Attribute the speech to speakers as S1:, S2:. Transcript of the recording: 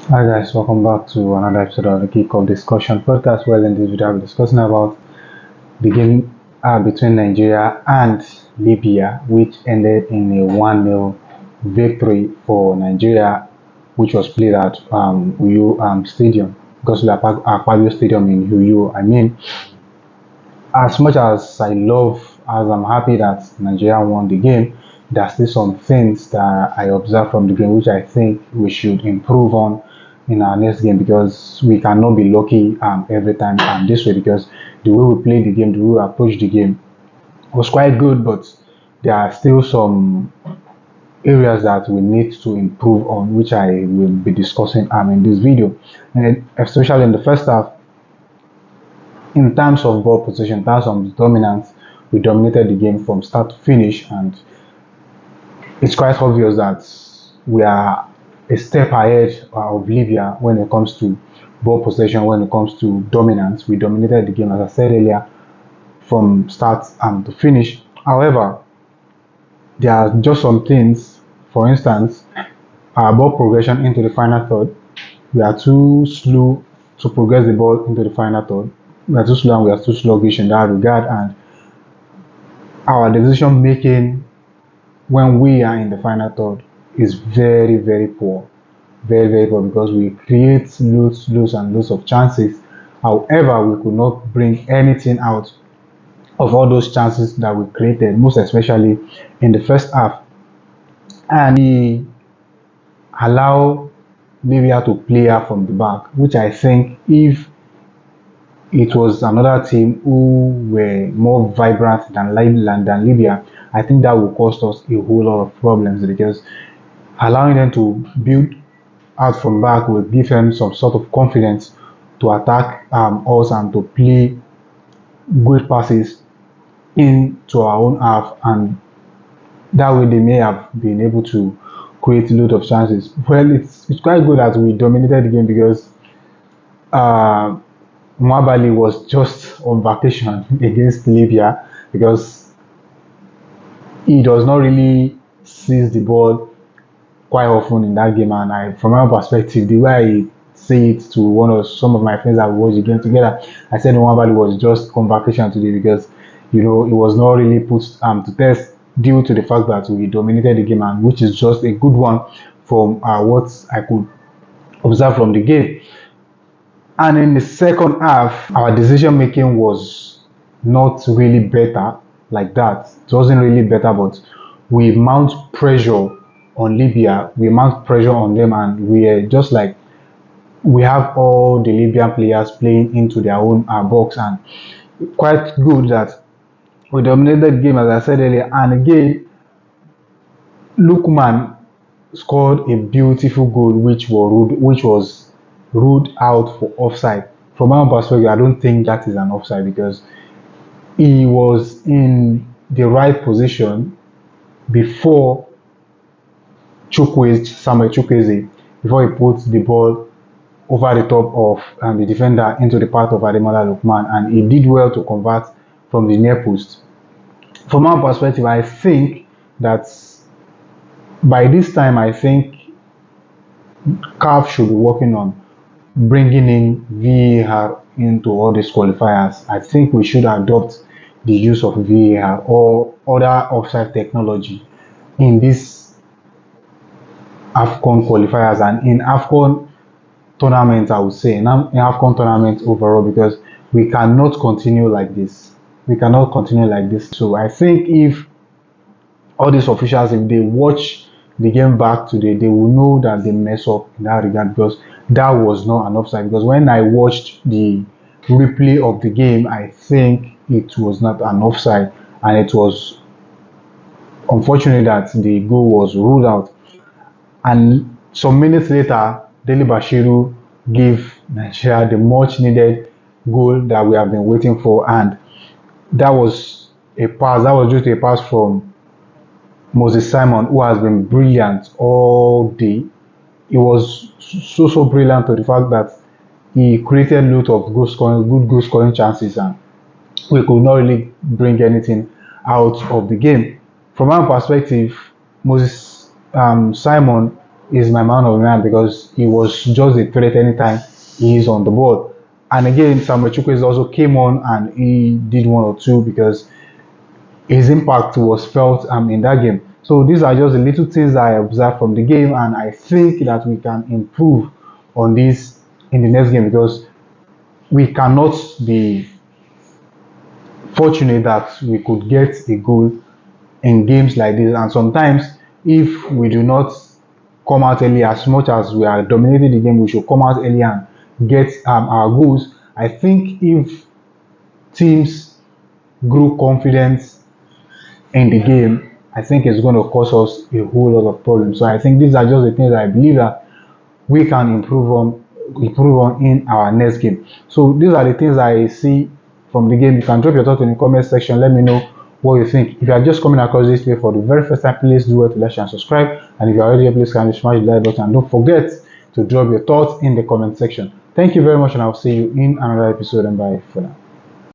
S1: Hi guys, welcome back to another episode of the Kickoff Discussion podcast. Well, in this video, I'll be discussing about the game between Nigeria and Libya, which ended in a 1-0 victory for Nigeria, which was played at Uyo Stadium, Gospel Akpabio Stadium in Uyo. I mean, as much as I'm happy that Nigeria won the game, there's still some things that I observed from the game which I think we should improve on in our next game, because we cannot be lucky every time this way, because the way we played the game, the way we approached the game was quite good, but there are still some areas that we need to improve on, which I will be discussing in this video, and especially in the first half. In terms of ball possession, in terms of dominance, we dominated the game from start to finish, and it's quite obvious that we are a step ahead of Libya when it comes to ball possession, when it comes to dominance. We dominated the game, as I said earlier, from start to finish. However, there are just some things. For instance, our ball progression into the final third, we are too slow to progress the ball into the final third. We are too slow and we are too sluggish in that regard, and our decision making when we are in the final third is very, very poor. Very poor, because we create loads and loads of chances. However, we could not bring anything out of all those chances that we created, most especially in the first half. And we allow Libya to play out from the back, which I think if it was another team who were more vibrant than Libya, I think that would cost us a whole lot of problems, because allowing them to build out from back will give them some sort of confidence to attack us and to play good passes into our own half, and that way they may have been able to create a lot of chances. Well, it's quite good that we dominated the game, because Mwabali was just on vacation against Libya, because he does not really seize the ball quite often in that game. And from my perspective, the way I say it to some of my friends that we watched the game together, I said Mwabali was just on vacation today, because it was not really put to test due to the fact that we dominated the game, and which is just a good one from what I could observe from the game. And in the second half, our decision making was not really better like that. It wasn't really better, but we mount pressure on Libya, we mount pressure on them, and we are just like, we have all the Libyan players playing into their own box, and quite good that we dominated the game, as I said earlier. And again, Lookman scored a beautiful goal, which was ruled out for offside. From my own perspective, I don't think that is an offside, because he was in the right position before Samuel Chukwueze, before he put the ball over the top of the defender into the path of Ademola Lookman, and he did well to convert from the near post. From my perspective, I think that by this time, I think CAF should be working on bringing in VAR into all these qualifiers. I think we should adopt the use of VAR or other offside technology in this AFCON qualifiers and in AFCON tournament, I would say, in AFCON tournament overall, because we cannot continue like this. We cannot continue like this. So I think if all these officials, if they watch the game back today, they will know that they mess up in that regard, because that was not an offside. Because when I watched the replay of the game, I think it was not an offside, and it was unfortunate that the goal was ruled out. And some minutes later, Dele-Bashiru gave Nigeria the much needed goal that we have been waiting for, and that was a pass. That was just a pass from Moses Simon, who has been brilliant all day. He was so brilliant to the fact that he created a lot of good goal scoring chances, and we could not really bring anything out of the game. From my perspective, Moses Simon is my man of the man because he was just a threat anytime he is on the ball. And again, Samuel Chukwueze also came on and he did one or two because his impact was felt in that game. So these are just the little things that I observed from the game, and I think that we can improve on this in the next game because we cannot be fortunate that we could get a goal in games like this. And sometimes if we do not come out early, as much as we are dominating the game, we should come out early and get our goals. I think if teams grew confident in the game, I think it's going to cause us a whole lot of problems. So I think these are just the things that I believe that we can improve on in our next game. So these are the things I see from the game. You can drop your thoughts in the comment section. Let me know what you think. If you are just coming across this way for the very first time, please do well to like and subscribe. And if you are already here, please kindly smash the like button. And don't forget to drop your thoughts in the comment section. Thank you very much, and I'll see you in another episode. And bye for now.